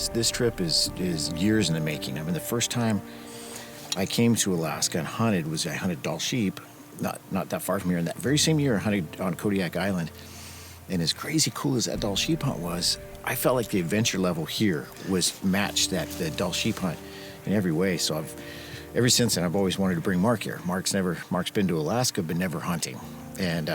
This trip is years in the making. I mean, the first time I came to Alaska and hunted I hunted Dall sheep, not that far from here. And that very same year, I hunted on Kodiak Island. And as crazy cool as that Dall sheep hunt was, I felt like the adventure level here was matched the Dall sheep hunt in every way. So ever since then, I've always wanted to bring Mark here. Mark's been to Alaska, but never hunting. And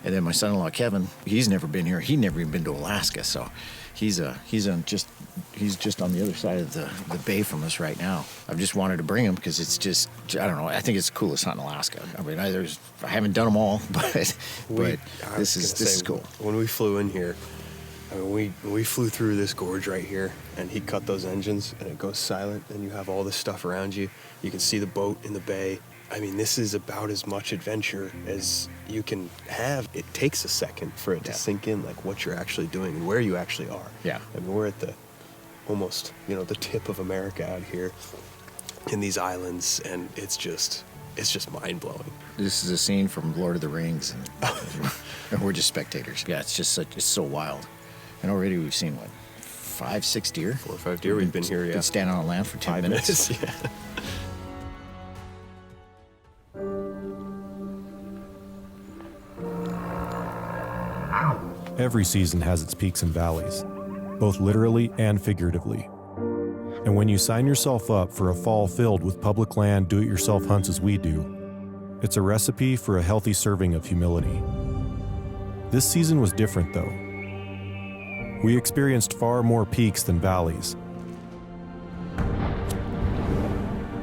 then my son-in-law Kevin, he's never been here. He'd never even been to Alaska. So he's just on the other side of the bay from us right now. I've just wanted to bring him because it's just, I don't know, I think it's the coolest hunt in Alaska. I mean, I haven't done them all, but this is cool. When we flew in here, I mean, we flew through this gorge right here, and he cut those engines, and it goes silent, and you have all this stuff around you. You can see the boat in the bay. I mean, this is about as much adventure as you can have. It takes a second for it to sink in, like what you're actually doing and where you actually are. Yeah. I mean, we're at almost, the tip of America out here in these islands, and it's just mind-blowing. This is a scene from Lord of the Rings, and we're just spectators. Yeah, it's so wild. And already we've seen, 5, 6 deer? 4 or 5 deer we've been here, yeah. Been standing on land for 10 minutes. Yeah. Every season has its peaks and valleys, both literally and figuratively. And when you sign yourself up for a fall filled with public land do-it-yourself hunts as we do, it's a recipe for a healthy serving of humility. This season was different, though. We experienced far more peaks than valleys.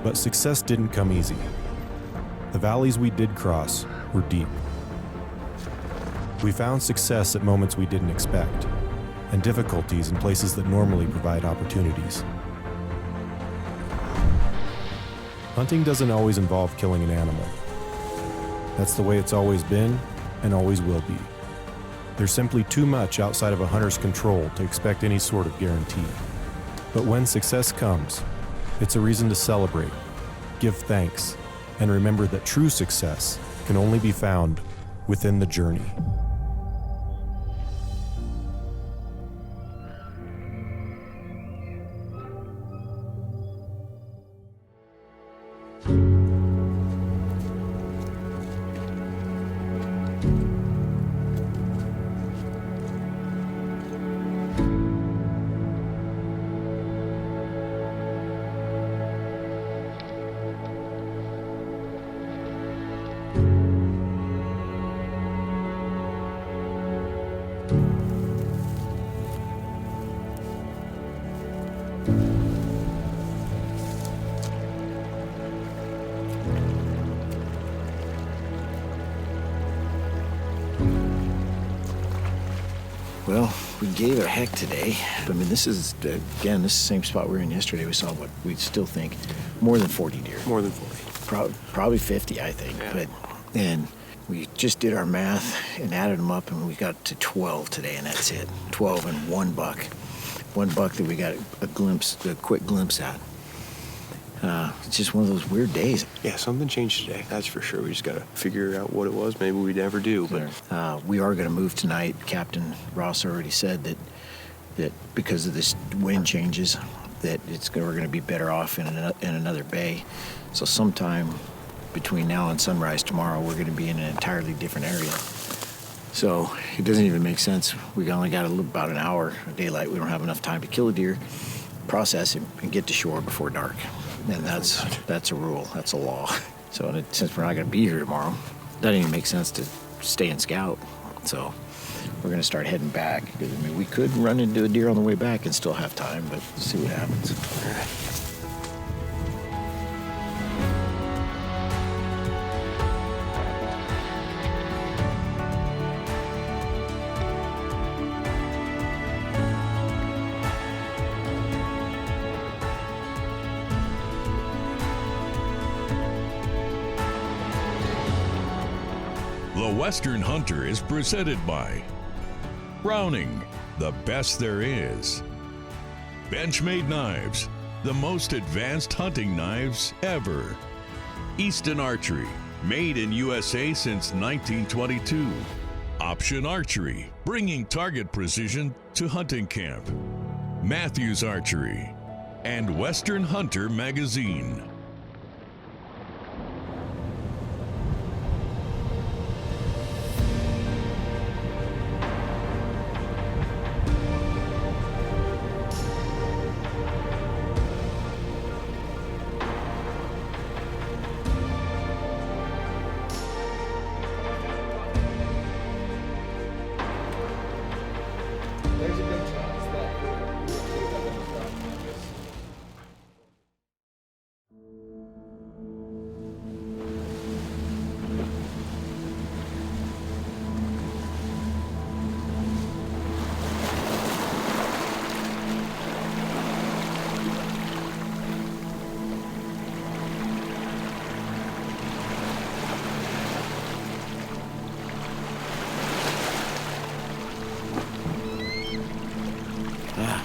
But success didn't come easy. The valleys we did cross were deep. We found success at moments we didn't expect, and difficulties in places that normally provide opportunities. Hunting doesn't always involve killing an animal. That's the way it's always been and always will be. There's simply too much outside of a hunter's control to expect any sort of guarantee. But when success comes, it's a reason to celebrate, give thanks, and remember that true success can only be found within the journey. Well, we gave it a heck today. I mean, this is the same spot we were in yesterday. We saw what we still think more than 40 deer. More than 40. Probably 50, I think. Yeah. And we just did our math and added them up, and we got to 12 today, and that's it. 12 and one buck. One buck that we got a quick glimpse at. It's just one of those weird days. Yeah, something changed today, that's for sure. We just got to figure out what it was. Maybe we never do, but... we are going to move tonight. Captain Ross already said that because of this wind changes, that we're going to be better off in another bay. So sometime between now and sunrise tomorrow, we're going to be in an entirely different area. So it doesn't even make sense. We only got about an hour of daylight. We don't have enough time to kill a deer, process it, and get to shore before dark. And that's a rule. That's a law. So since we're not going to be here tomorrow, it doesn't even make sense to stay and scout. So we're going to start heading back. Because, I mean, we could run into a deer on the way back and still have time, but we'll see what happens. All right. The Western Hunter is presented by Browning, the best there is. Benchmade Knives, the most advanced hunting knives ever. Easton Archery, made in USA since 1922. Option Archery, bringing target precision to hunting camp. Matthews Archery, and Western Hunter Magazine. There's a good chance that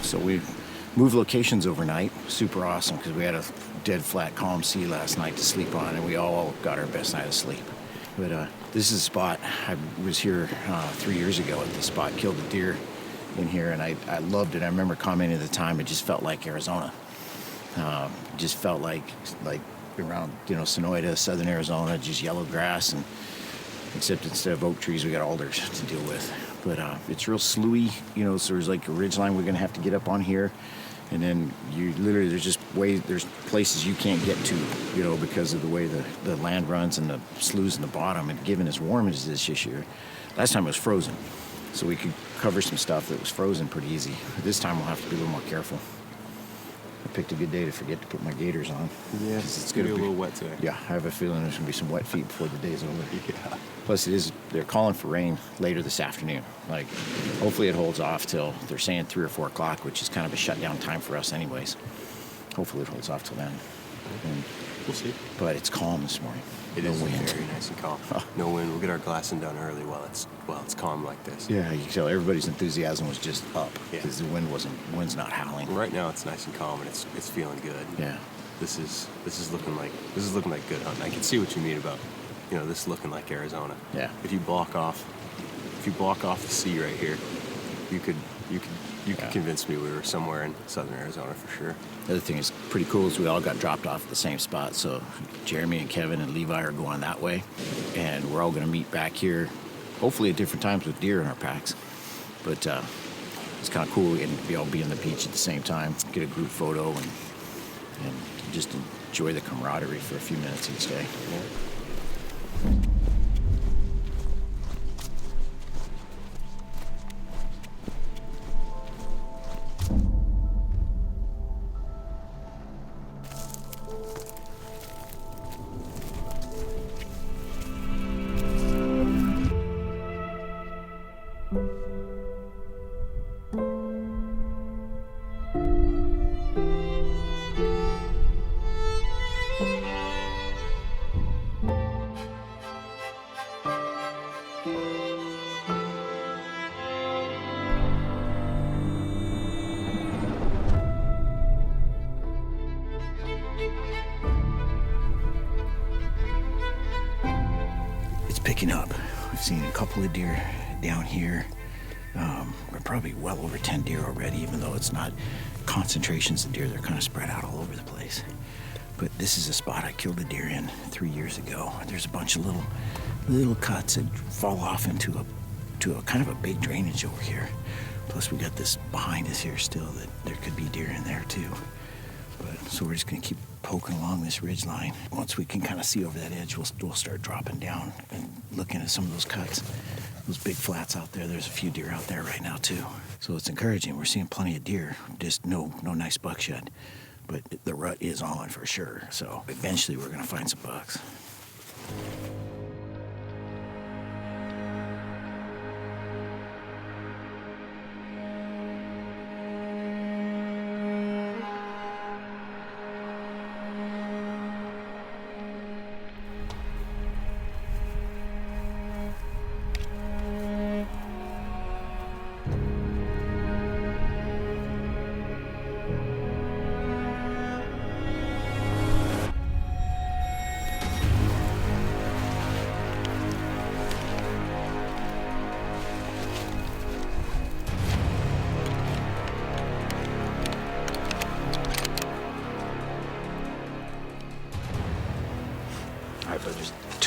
So we moved locations overnight. Super awesome because we had a dead flat calm sea last night to sleep on, and we all got our best night of sleep. But this is a spot. I was here 3 years ago at this spot, killed a deer in here, and I loved it. I remember commenting at the time, it just felt like Arizona. Just felt like around, Sonoyta, southern Arizona, just yellow grass, and except instead of oak trees, we got alders to deal with. But it's real sloughy, so there's like a ridge line we're gonna have to get up on here. And then there's places you can't get to, because of the way the land runs and the sloughs in the bottom. And given as warm as it is this year, last time it was frozen. So we could cover some stuff that was frozen pretty easy. But this time we'll have to be a little more careful. I picked a good day to forget to put my gaiters on. Yeah, 'Cause it's gonna be a little wet today. Yeah, I have a feeling there's gonna be some wet feet before the day's over. Yeah. Plus they're calling for rain later this afternoon. Like, hopefully it holds off till, they're saying 3 or 4 o'clock, which is kind of a shutdown time for us anyways. Hopefully it holds off till then. We'll see. But it's calm this morning. It No is wind. very nice and calm. No wind. We'll get our glassing done early while it's calm like this. Yeah, you can tell everybody's enthusiasm was just up Yeah. because the wind's not howling. Right now it's nice and calm and it's feeling good. Yeah. This is looking like good hunting. I can see what you mean about, this looking like Arizona. Yeah. If you block off the sea right here, you could convince me we were somewhere in southern Arizona for sure. The other thing that's pretty cool is we all got dropped off at the same spot. So Jeremy and Kevin and Levi are going that way, and we're all going to meet back here, hopefully at different times with deer in our packs. But it's kind of cool and we all be on the beach at the same time, get a group photo, and just enjoy the camaraderie for a few minutes each day. It's picking up. We've seen a couple of deer down here. We're probably well over 10 deer already, even though it's not concentrations of deer. They're kind of spread out all over the place. But this is a spot I killed a deer in 3 years ago. There's a bunch of little cuts that fall off into a kind of a big drainage over here. Plus we got this behind us here still that there could be deer in there too. So we're just gonna keep poking along this ridge line. Once we can kind of see over that edge, we'll start dropping down and looking at some of those cuts. Those big flats out there, there's a few deer out there right now too. So it's encouraging. We're seeing plenty of deer, just no nice bucks yet. But the rut is on for sure. So eventually we're gonna find some bucks.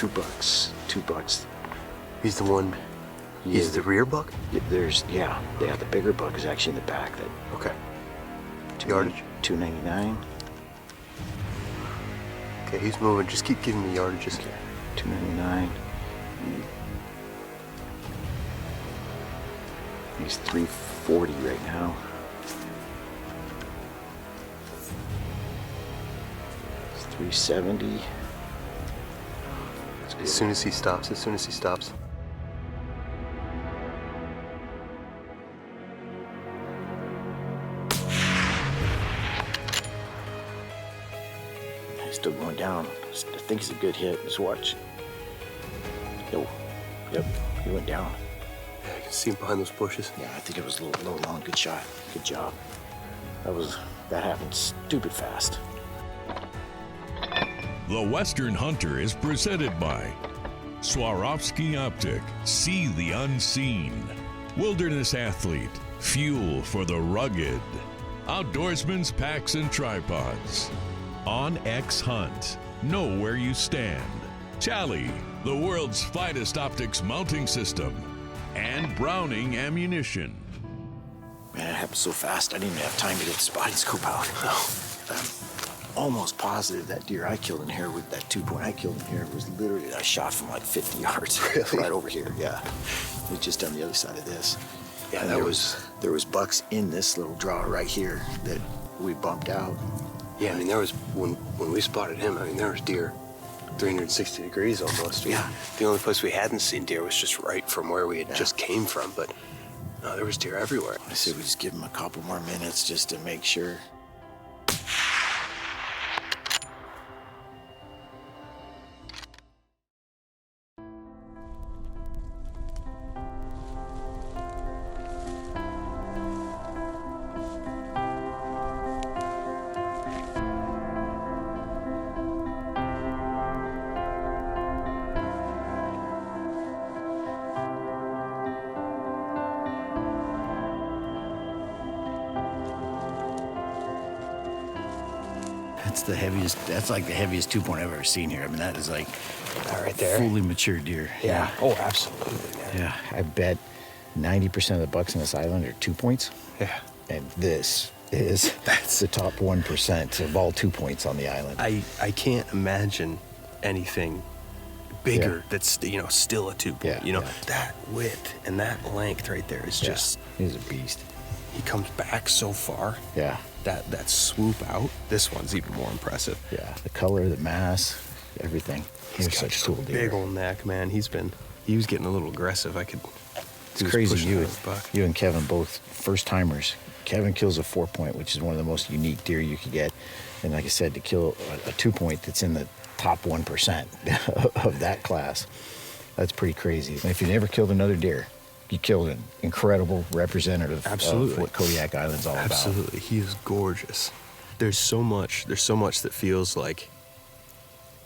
2 bucks. 2 bucks. He's the one. He's the rear buck? Yeah, the bigger buck is actually in the back. That Okay. yardage? $2.99. Okay, he's moving. Just keep giving me yardages. Okay, $2.99. He's $3.40 right now. It's $3.70. As soon as he stops. He's still going down. I think it's a good hit. Just watch. Yep, he went down. Yeah, I can see him behind those bushes. Yeah, I think it was a little long. Good shot. Good job. That happened stupid fast. The Western Hunter is presented by Swarovski Optic. See the unseen. Wilderness Athlete. Fuel for the rugged. Outdoorsman's Packs and Tripods. On X Hunt. Know where you stand. Chally, the world's finest optics mounting system. And Browning Ammunition. Man, it happened so fast, I didn't even have time to get the spotting scope out. I'm almost positive that deer I killed in here with that 2-point I killed in here was literally a shot from like 50 yards. Really? Right over here, yeah. It was just on the other side of this. Yeah, And that there was bucks in this little draw right here that we bumped out. Yeah, I mean, there was, when we spotted him, I mean, there was deer 360 degrees almost. Yeah. The only place we hadn't seen deer was just right from where we had Yeah. just came from, but no, there was deer everywhere. I said we just give him a couple more minutes just to make sure. That's like the heaviest 2-point I've ever seen here. I mean, that is like That right there. fully mature deer. Yeah. Oh, absolutely, man. Yeah, I bet 90% of the bucks on this island are 2 points. Yeah. And that's the top 1% of all 2 points on the island. I can't imagine anything bigger Yeah. that's, still a 2-point. Yeah, yeah. That width and that length right there is just, He's a beast. he comes back so far. Yeah. That swoop out, this one's even more impressive. Yeah. The color, the mass, everything. He's got such just cool a deer. big old neck, man. He was getting a little aggressive. It's crazy. You and Kevin both first timers. Kevin kills a 4-point, which is one of the most unique deer you could get. And like I said, to kill a 2-point that's in the top 1% of that class, that's pretty crazy. And if you never killed another deer, you killed an incredible representative Absolutely. of what Kodiak Island's all about. Absolutely. He is gorgeous. There's so much that feels like,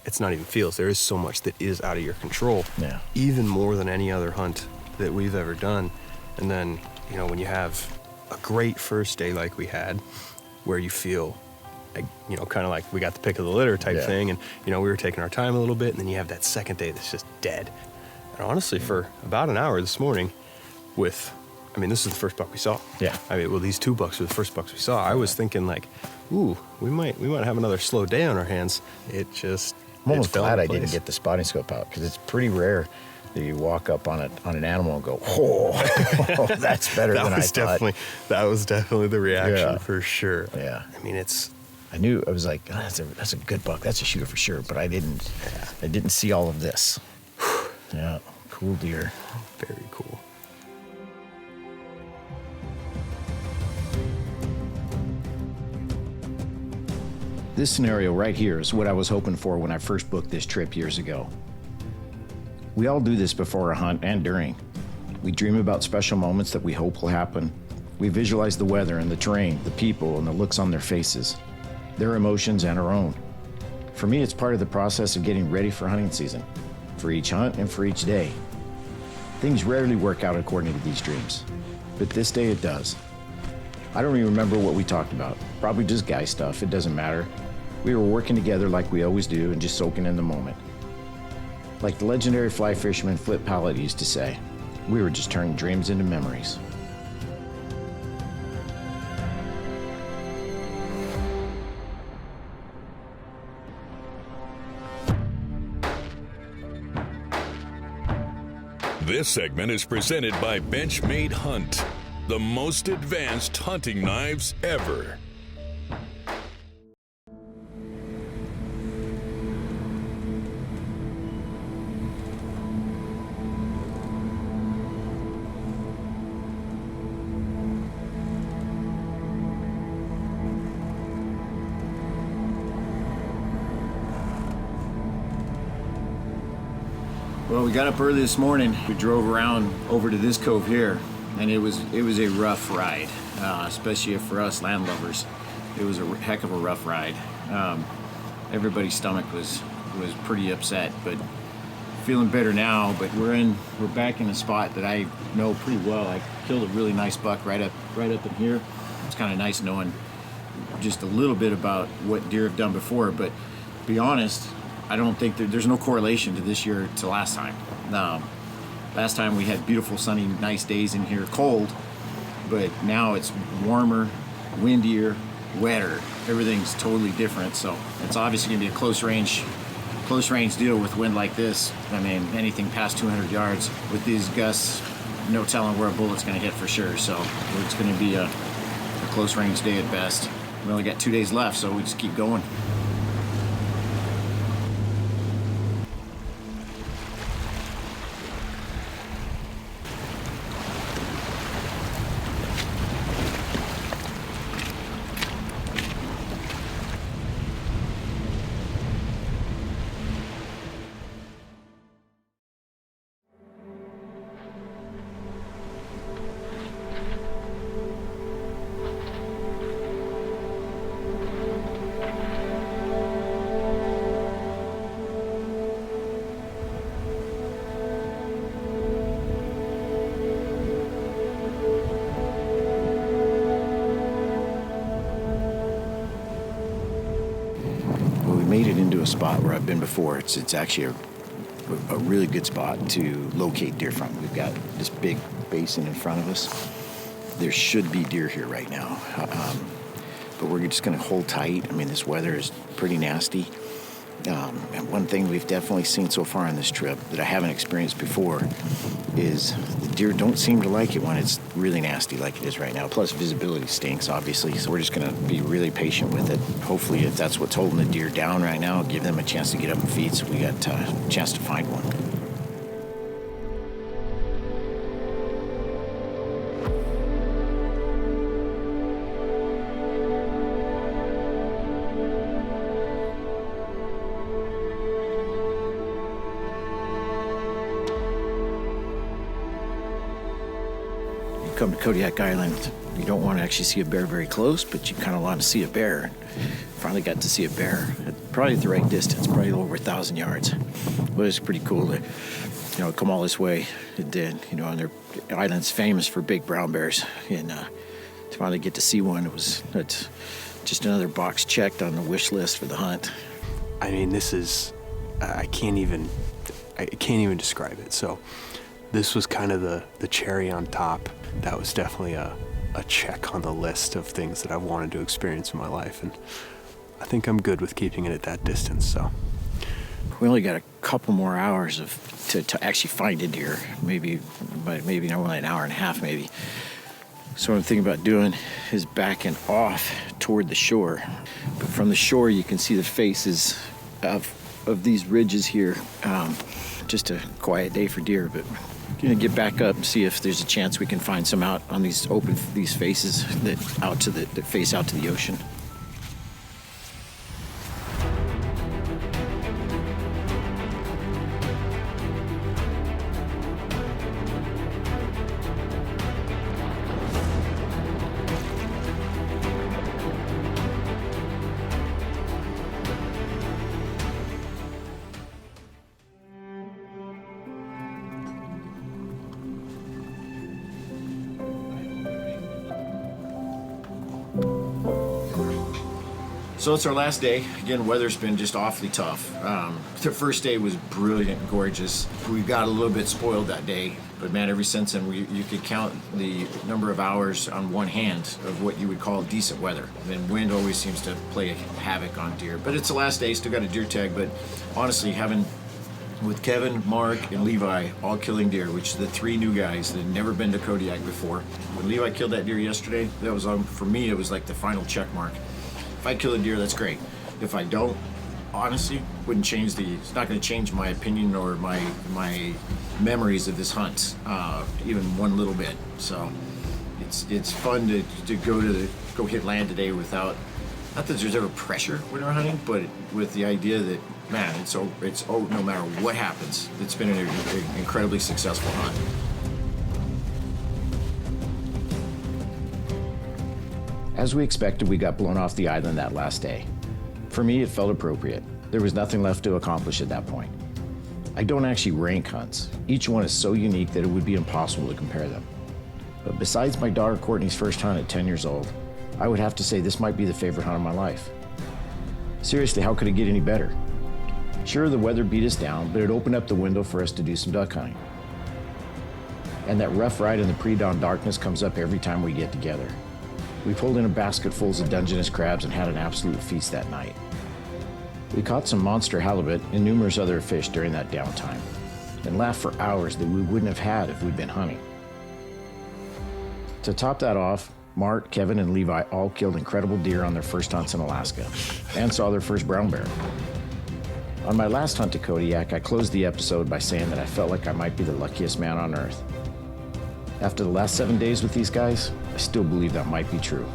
it's not even feels, there is so much that is out of your control. Yeah. Even more than any other hunt that we've ever done. And then, when you have a great first day like we had, where you feel like, kind of like we got the pick of the litter type Yeah. thing, and, we were taking our time a little bit, and then you have that second day that's just dead. And honestly, for about an hour this morning, this is the first buck we saw. Yeah. These 2 bucks were the first bucks we saw. I was thinking like, ooh, we might have another slow day on our hands. I'm almost glad I didn't get the spotting scope out, because it's pretty rare that you walk up on an animal and go, oh, that's better than I thought. That was definitely the reaction. Yeah. For sure. Yeah. I I was like, oh, that's a good buck. That's a shooter for sure. But I didn't see all of this. Yeah, cool deer. Very cool. This scenario right here is what I was hoping for when I first booked this trip years ago. We all do this before a hunt and during. We dream about special moments that we hope will happen. We visualize the weather and the terrain, the people and the looks on their faces, their emotions and our own. For me, it's part of the process of getting ready for hunting season, for each hunt and for each day. Things rarely work out according to these dreams, but this day it does. I don't even remember what we talked about. Probably just guy stuff, it doesn't matter. We were working together like we always do and just soaking in the moment. Like the legendary fly fisherman Flip Pallett used to say, we were just turning dreams into memories. This segment is presented by Benchmade Hunt, the most advanced hunting knives ever. Well, we got up early this morning. We drove around over to this cove here, and it was a rough ride, especially for us landlubbers. It was a heck of a rough ride. Everybody's stomach was pretty upset, but feeling better now. But we're back in a spot that I know pretty well. I killed a really nice buck right up in here. It's kind of nice knowing just a little bit about what deer have done before. But to be honest, I don't think there's no correlation to this year to last time. Last time we had beautiful, sunny, nice days in here, cold, but now it's warmer, windier, wetter. Everything's totally different. So it's obviously gonna be a close range deal with wind like this. I mean, anything past 200 yards with these gusts, no telling where a bullet's gonna hit for sure. So it's gonna be a close range day at best. We only got 2 days left, so we just keep going. Made it into a spot where I've been before. It's actually a really good spot to locate deer from. We've got this big basin in front of us. There should be deer here right now, but we're just going to hold tight. I mean, this weather is pretty nasty. And one thing we've definitely seen so far on this trip that I haven't experienced before is the deer don't seem to like it when it's really nasty like it is right now. Plus visibility stinks, obviously, so we're just going to be really patient with it. Hopefully, if that's what's holding the deer down right now, give them a chance to get up and feed so we got a chance to find one. Come to Kodiak Island, you don't want to actually see a bear very close, but you kind of want to see a bear. Finally got to see a bear, probably at the right distance, probably over 1,000 yards. But it's pretty cool to, come all this way. It did, and the island's famous for big brown bears, and to finally get to see one, it's just another box checked on the wish list for the hunt. I mean, this is, I can't even describe it. So this was kind of the cherry on top. That was definitely a check on the list of things that I've wanted to experience in my life, and I think I'm good with keeping it at that distance. So we only got a couple more hours to actually find a deer, maybe only an hour and a half maybe. So what I'm thinking about doing is backing off toward the shore. But from the shore you can see the faces of these ridges here. Just a quiet day for deer, but we're gonna get back up and see if there's a chance we can find some out on these faces that face out to the ocean. So it's our last day. Again, weather's been just awfully tough. The first day was brilliant and gorgeous. We got a little bit spoiled that day, but man, ever since then, you could count the number of hours on one hand of what you would call decent weather. And then wind always seems to play havoc on deer. But it's the last day, still got a deer tag, but honestly, with Kevin, Mark, and Levi all killing deer, which are the 3 new guys that had never been to Kodiak before. When Levi killed that deer yesterday, that was for me, it was like the final check mark. If I kill a deer, that's great. If I don't, honestly, it's not going to change my opinion or my memories of this hunt, even one little bit. So it's fun to go hit land today without, not that there's ever pressure when we're hunting, but with the idea that, man, it's no matter what happens, it's been an incredibly successful hunt. As we expected, we got blown off the island that last day. For me, it felt appropriate. There was nothing left to accomplish at that point. I don't actually rank hunts. Each one is so unique that it would be impossible to compare them. But besides my daughter Courtney's first hunt at 10 years old, I would have to say this might be the favorite hunt of my life. Seriously, how could it get any better? Sure, the weather beat us down, but it opened up the window for us to do some duck hunting. And that rough ride in the pre-dawn darkness comes up every time we get together. We pulled in a basket full of Dungeness crabs and had an absolute feast that night. We caught some monster halibut and numerous other fish during that downtime, and laughed for hours that we wouldn't have had if we'd been hunting. To top that off, Mark, Kevin, and Levi all killed incredible deer on their first hunts in Alaska, and saw their first brown bear. On my last hunt to Kodiak, I closed the episode by saying that I felt like I might be the luckiest man on earth. After the last 7 days with these guys, I still believe that might be true.